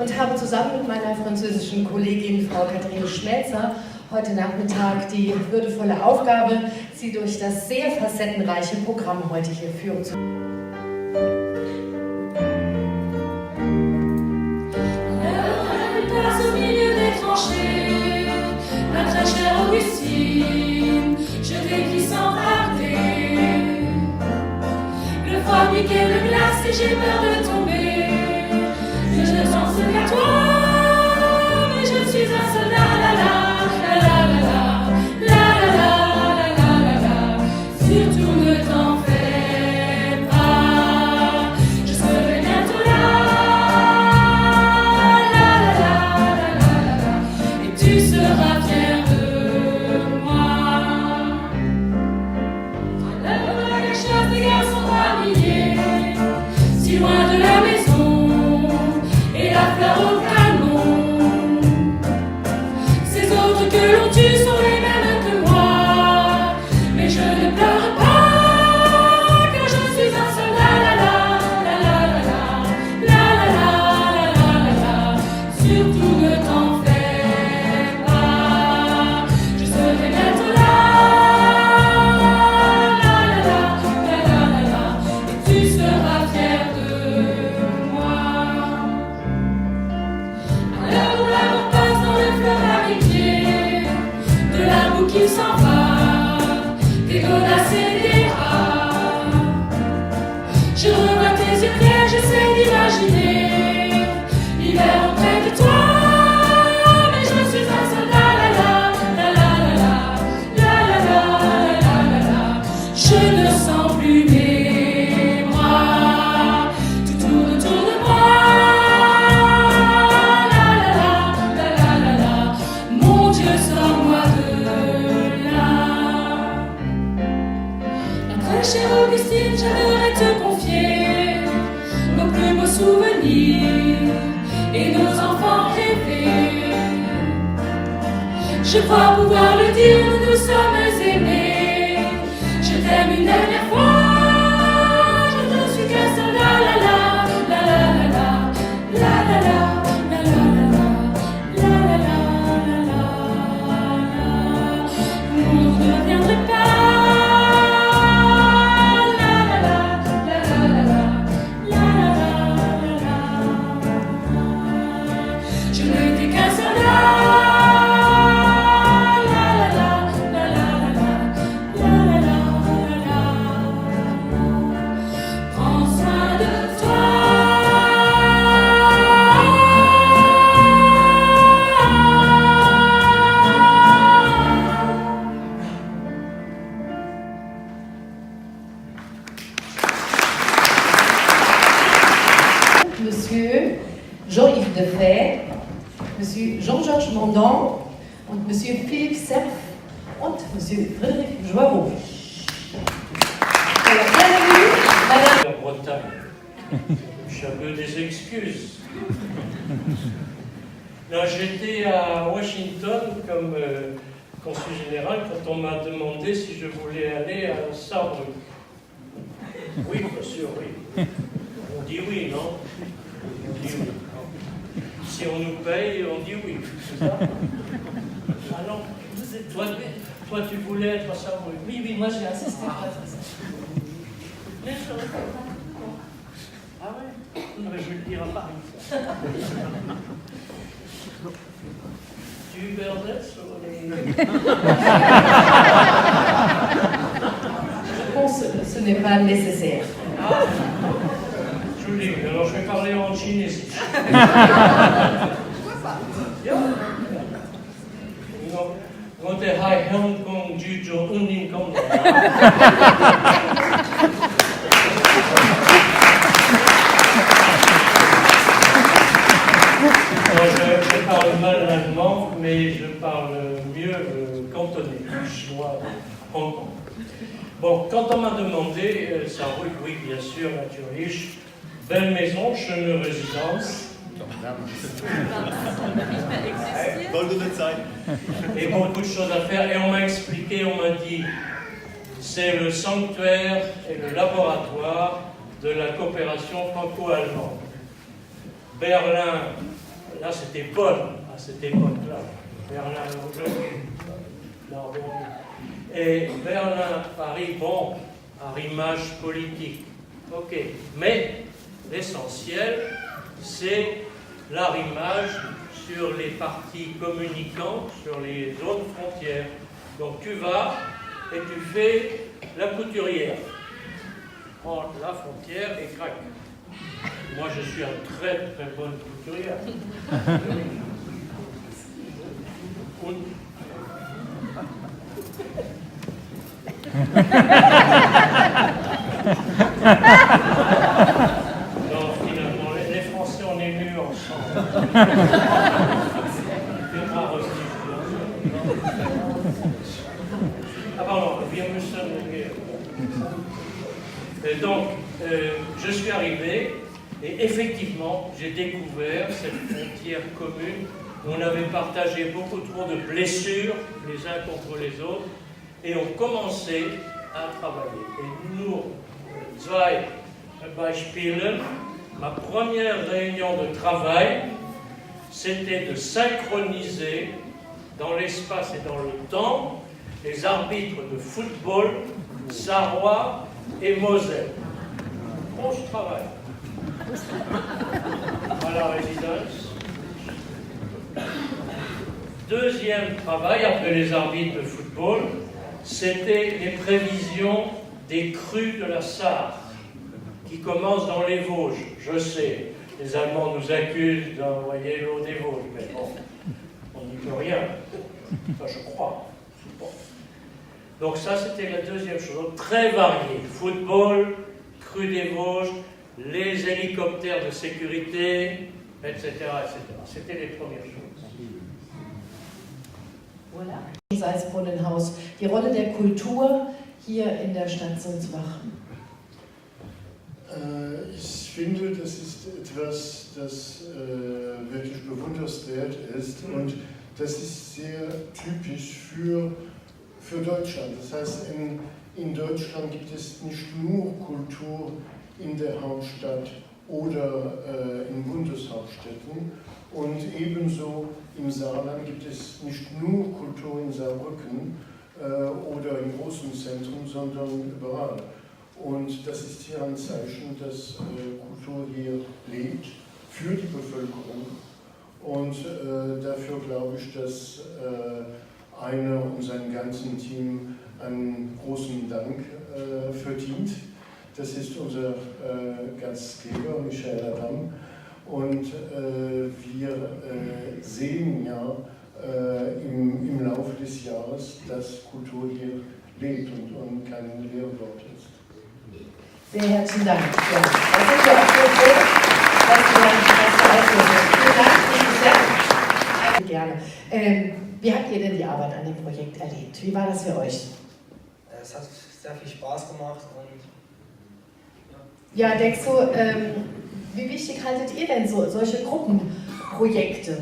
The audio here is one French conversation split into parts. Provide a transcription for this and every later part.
und habe zusammen mit meiner französischen Kollegin Frau Katharine Schmelzer heute Nachmittag die würdevolle Aufgabe, Sie durch das sehr facettenreiche Programm heute hier führen zu können. Ma très chère Augustine, je t'écris sans tarder. Le froid piquait de glace et j'ai peur de tomber. Je ne pense qu'à toi, mais je suis un soldat. La la la la la la la la la la. Surtout ne t'en fais pas, je serai bientôt là. La la la la la la, et tu seras fier de moi. À l'heure la chasse des garçons habillés, si loin de la maison, et la fleur au canon. Ces autres que l'on tue sont les mêmes que moi, mais je ne pleure pas, car je suis un soldat. La la la la la la la la la la la. Surtout ne t'en fais pas, je serai bientôt là. La la la la la la, et tu seras fier de moi. À l'heure où l'amour passe dans le fleuve amitié, de la boue qui s'en va, des godasses et des rats, je revois tes yeux clairs, j'essaie d'imaginer l'hiver auprès de toi, mais je suis un soldat. La la la la la la la la la la. Je ne sens plus mes bras tout autour de moi. La la la la la la la. Mon Dieu, sors-moi de là. Ma très chère Augustine, j'aimerais te confier nos plus beaux souvenirs et nos enfants rêvés. Je crois pouvoir le dire, nous nous sommes aimés. Je t'aime une dernière fois, je ne suis qu'un soldat. La la la la la la la la la la la la la la la. Le monde ne reviendrait pas. La la la la la la la la. Je n'étais qu'un soldat. La la la la la la la la. Prends soin de toi. Monsieur Jean-Yves Defay, Monsieur Jean-Georges Mandon und Monsieur Philippe Cerf und Monsieur Frédéric Joireau. Alors, bienvenue, Madame. En Bretagne. Je veux des excuses. Là, j'étais à Washington comme consul général quand on m'a demandé si je voulais aller à Saarbrück. Oui, bien sûr, oui. On dit oui, non? On dit oui. Si on nous paye, on dit oui. C'est ça? Ah non, toi, tu voulais être à Saarbrück. Oui, moi j'ai insisté pour être ça. Ah ouais? Mais je vais le dire à Paris. Tu Uberdettes sur les... Je pense que ce n'est pas nécessaire. Ah, joli. Alors je vais parler en chinesisch. Want de hai Hong Kong Juju Unding Kong. Je parle mal l'allemand, mais je parle mieux cantonais, chinois, Hong Kong. Bon, quand on m'a demandé, Saarbrück, oui, bien sûr, natürlich, belle maison, schöne résidence. Et beaucoup de choses à faire. Et on m'a expliqué, on m'a dit, c'est le sanctuaire et le laboratoire de la coopération franco-allemande. Berlin là c'était Paul, à cette époque-là, Berlin, et Berlin, Paris, bon, arrimage politique, ok, mais l'essentiel, c'est l'arrimage sur les parties communicantes, sur les zones frontières. Donc tu vas et tu fais la couturière entre la frontière et crac. Moi, je suis une très très bonne couturière. Non, finalement, les Français, on est mieux ensemble. Ah pardon, wir müssen. Donc, je suis arrivé et effectivement, j'ai découvert cette frontière commune où on avait partagé beaucoup trop de blessures les uns contre les autres et on commençait à travailler. Et nous, zwei Beispiele, ma première réunion de travail, c'était de synchroniser dans l'espace et dans le temps les arbitres de football sarrois et Moselle. Bon travail. À la résidence. Deuxième travail, après les arbitres de football, c'était les prévisions des crues de la Sarre, qui commencent dans les Vosges. Je sais, les Allemands nous accusent d'envoyer l'eau des Vosges, mais bon, on n'y peut rien. Enfin, je crois. Bon. Donc ça, c'était la deuxième chose. Donc, très varié. Football, crue des Vosges, les hélicoptères de sécurité, etc., etc. C'était les premières choses. Voilà. Salzbrunnenhaus, die Rolle der Kultur hier in der Stadt Sulzbach. Ich finde, das ist etwas, das wirklich bewundernswert ist und das ist sehr typisch für Deutschland. Das heißt, in Deutschland gibt es nicht nur Kultur in der Hauptstadt oder in Bundeshauptstädten und ebenso im Saarland gibt es nicht nur Kultur in Saarbrücken oder im großen Zentrum, sondern überall. Und das ist hier ein Zeichen, dass Kultur hier lebt, für die Bevölkerung. Und dafür glaube ich, dass Einer und sein ganzen Team einen großen Dank verdient. Das ist unser Gastgeber Michael Adam. Und wir sehen ja im Laufe des Jahres, dass Kultur hier lebt und kein Leerwort ist. Sehr herzlichen Dank. Ja, da sind wir auch so froh, dass wir aufhören. Vielen Dank, gerne. Wie habt ihr denn die Arbeit an dem Projekt erlebt? Wie war das für euch? Es hat sehr viel Spaß gemacht und ja, denkst du, wie wichtig haltet ihr denn solche Gruppenprojekte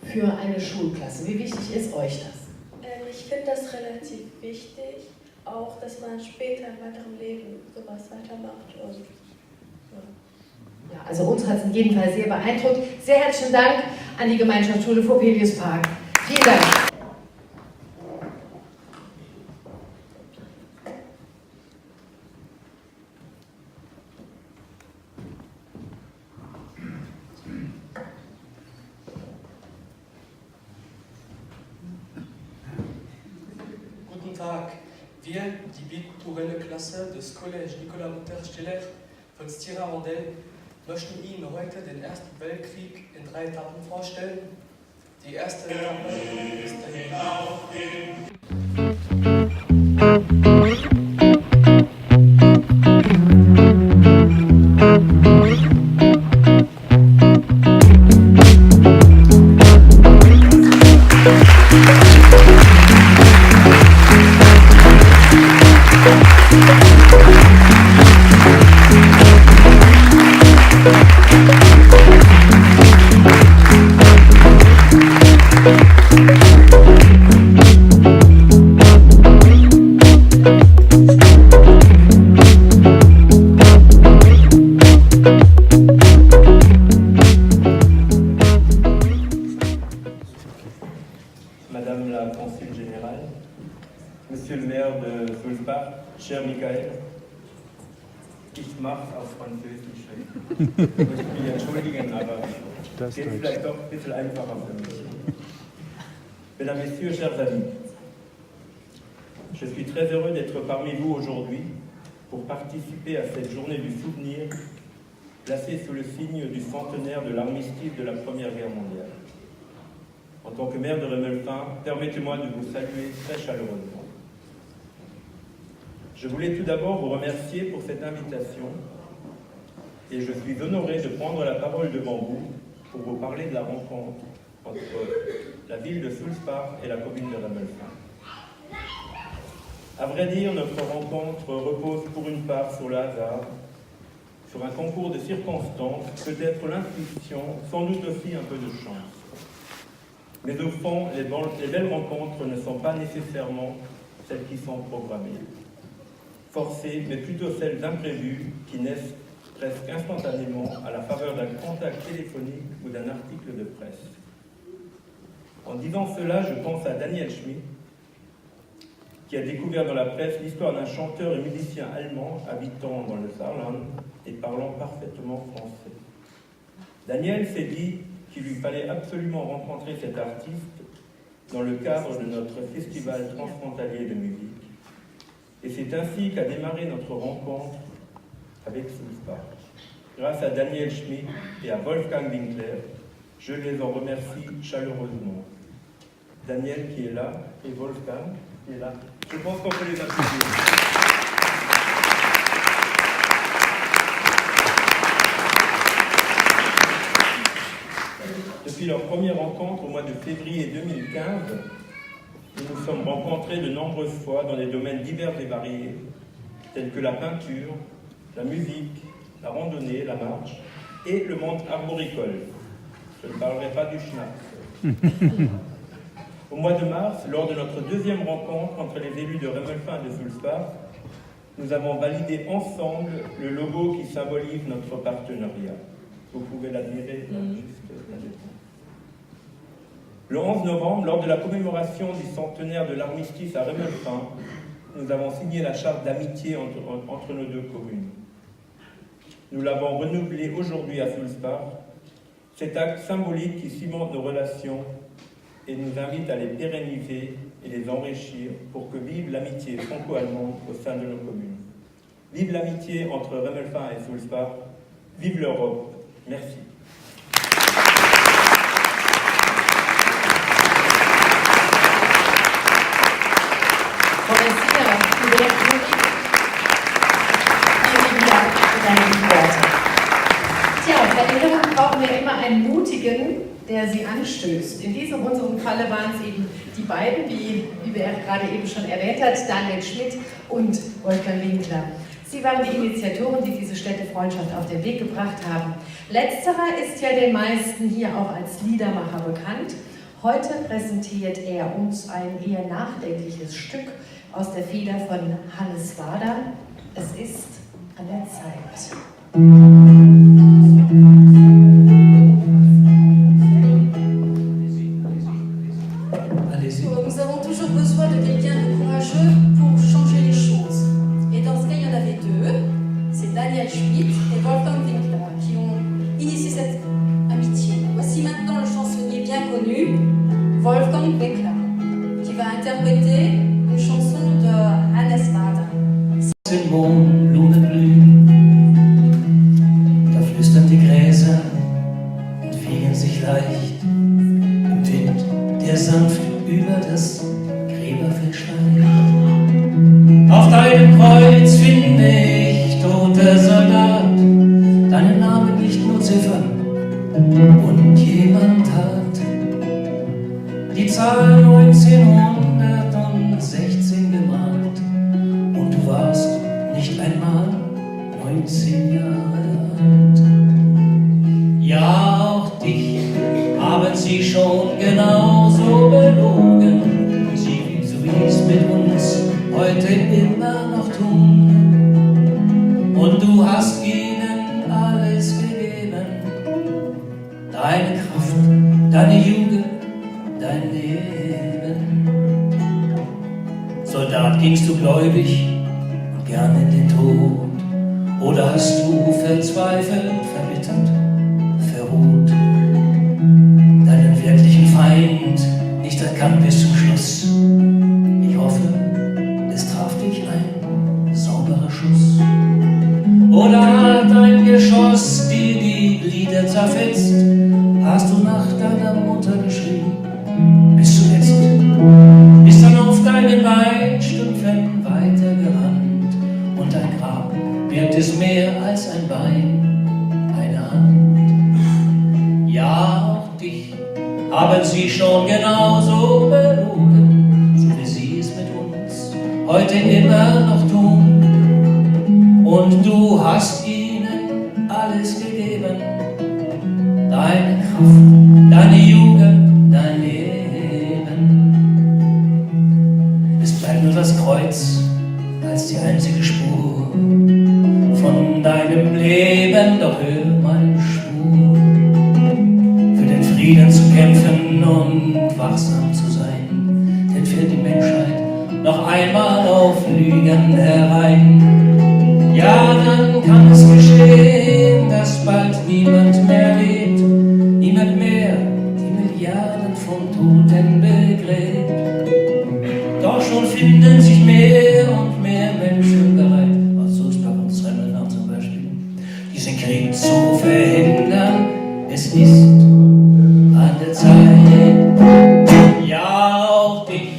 für eine Schulklasse? Wie wichtig ist euch das? Ich finde das relativ wichtig, auch dass man später im weiteren Leben sowas weitermacht. Und, ja, also uns hat es in jedem Fall sehr beeindruckt. Sehr herzlichen Dank an die Gemeinschaftsschule Vopelius Park. Vielen Dank. Guten Tag, wir, die bikulturelle Klasse des Collège Nicolas Mutter-Stiller von Stira-Rondel, möchten Ihnen heute den Ersten Weltkrieg in 3 Etappen vorstellen. Die erste Etappe ist der Monsieur le maire de Sulzbach, cher Michael, ich mache auf Französisch. Ich möchte mich entschuldigen, aber es geht vielleicht doch ein bisschen einfacher für mich. Mesdames, Messieurs, chers amis, je suis très heureux d'être parmi vous aujourd'hui pour participer à cette journée du souvenir placée sous le signe du centenaire de l'armistice de la Première Guerre mondiale. En tant que maire de Remmelfin, permettez-moi de vous saluer très chaleureusement. Je voulais tout d'abord vous remercier pour cette invitation et je suis honoré de prendre la parole devant vous pour vous parler de la rencontre entre la ville de Sulzbach et la commune de Remmelfin. À vrai dire, notre rencontre repose pour une part sur le hasard, sur un concours de circonstances, peut-être l'intuition, sans doute aussi un peu de chance. Mais au fond, les belles rencontres ne sont pas nécessairement celles qui sont programmées, forcées, mais plutôt celles imprévues qui naissent presque instantanément à la faveur d'un contact téléphonique ou d'un article de presse. En disant cela, je pense à Daniel Schmitt, qui a découvert dans la presse l'histoire d'un chanteur et musicien allemand habitant dans le Saarland et parlant parfaitement français. Daniel s'est dit qu'il lui fallait absolument rencontrer cet artiste dans le cadre de notre festival transfrontalier de musique. Et c'est ainsi qu'a démarré notre rencontre avec Sulzbach. Grâce à Daniel Schmitt et à Wolfgang Winkler, je les en remercie chaleureusement. Daniel qui est là et Wolfgang qui est là. Je pense qu'on peut les applaudir. Depuis leur première rencontre au mois de février 2015, nous nous sommes rencontrés de nombreuses fois dans des domaines divers et variés, tels que la peinture, la musique, la randonnée, la marche et le monde arboricole. Je ne parlerai pas du schnapps. Au mois de mars, lors de notre deuxième rencontre entre les élus de Remmelfin et de Sulzbach, nous avons validé ensemble le logo qui symbolise notre partenariat. Vous pouvez l'admirer juste là-dedans. Le 11 novembre, lors de la commémoration du centenaire de l'armistice à Remmelfin, nous avons signé la charte d'amitié entre nos deux communes. Nous l'avons renouvelée aujourd'hui à Sulzbach, cet acte symbolique qui cimente nos relations et nous invite à les pérenniser et les enrichir pour que vive l'amitié franco-allemande au sein de nos communes. Vive l'amitié entre Remmelfin et Sulzbach, vive l'Europe. Merci. Tja, Veränderung brauchen wir immer einen Mutigen, der sie anstößt. In diesem unserem Falle waren es eben die beiden, wie wir gerade eben schon erwähnt hat, Daniel Schmitt und Wolfgang Winkler. Sie waren die Initiatoren, die diese Städtefreundschaft auf den Weg gebracht haben. Letzterer ist ja den meisten hier auch als Liedermacher bekannt. Heute präsentiert er uns ein eher nachdenkliches Stück aus der Feder von Hannes Wader. Es ist an der Zeit. Nous avons toujours besoin de quelqu'un de courageux pour changer les choses. Et dans ce cas, il y en avait deux. C'est Daniel Schmitt et Wolfgang Winkler qui ont initié cette amitié. Voici maintenant le chansonnier bien connu, Wolfgang Winkler, qui va interpréter une chanson de Hannes Wader. Im Mond Blumen blühen, da flüstern die Gräser und wiegen sich leicht im Wind, der sanft über das Gräberfeld schleicht. Auf deinem Kreuz finde ich, toter Soldat, deinen Namen nicht nur Ziffern. Und jemand hat die Zahl 1916 gemalt und du warst nicht einmal 19 Jahre alt. Ja, auch dich haben sie schon genauso belogen, so wie es mit uns heute immer noch tun. Und du hast ihnen alles gegeben, deine Kraft, deine Jugend, dein Leben. Soldat, gingst du gläubig und gern in den Tod? Oder hast du verzweifelt, verbittert, verruht, deinen wirklichen Feind nicht erkannt bis zum Schluss? Ich hoffe, es traf dich ein sauberer Schuss. Oder hat ein Geschoss dir die Glieder zerfetzt? Hast du nach deiner Mutter geschrien, bis zuletzt? Bist dann auf deinen Beinstümpfen weitergerannt und dein Grab birgt es mehr als ein Bein, eine Hand. Ja, auch dich haben sie schon genauso belogen, so wie sie es mit uns heute immer noch tun. Und du hast ihnen alles gegeben, deine Kraft, deine Jugend, dein Leben. Es bleibt nur das Kreuz als die einzige Spur von deinem Leben, doch hör meine Spur. Für den Frieden zu kämpfen und wachsam zu sein, denn fährt die Menschheit noch einmal auf Lügen herein. Ja, dann kann es geschehen, dass bald niemand mehr lebt, niemand mehr die Milliarden von Toten begräbt. Doch schon finden sich mehr und mehr Menschen bereit, was so ist bei uns Remmelner zum Beispiel, diesen Krieg zu verhindern. Es ist an der Zeit. Ja, auch dich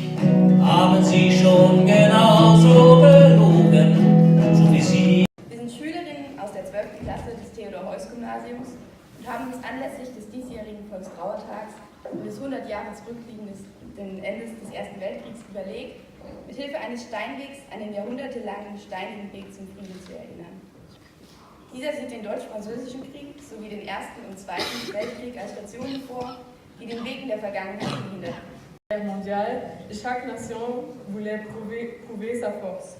haben sie schon genauso belogen, so wie sie. Wir sind Schülerinnen aus der 12. Klasse des Theodor-Heuss-Gymnasiums und haben uns anlässlich des diesjährigen Volkstrauertags und des 100 Jahres rückliegenden Endes des Ersten Weltkriegs überlegt, mit Hilfe eines Steinwegs an den jahrhundertelangen steinigen Weg zum Frieden zu erinnern. Dieser sieht den Deutsch-Französischen Krieg sowie den Ersten und Zweiten Weltkrieg als Stationen vor, die den Weg in der Vergangenheit behinderten. Mondiale, chaque nation voulait prouver sa force.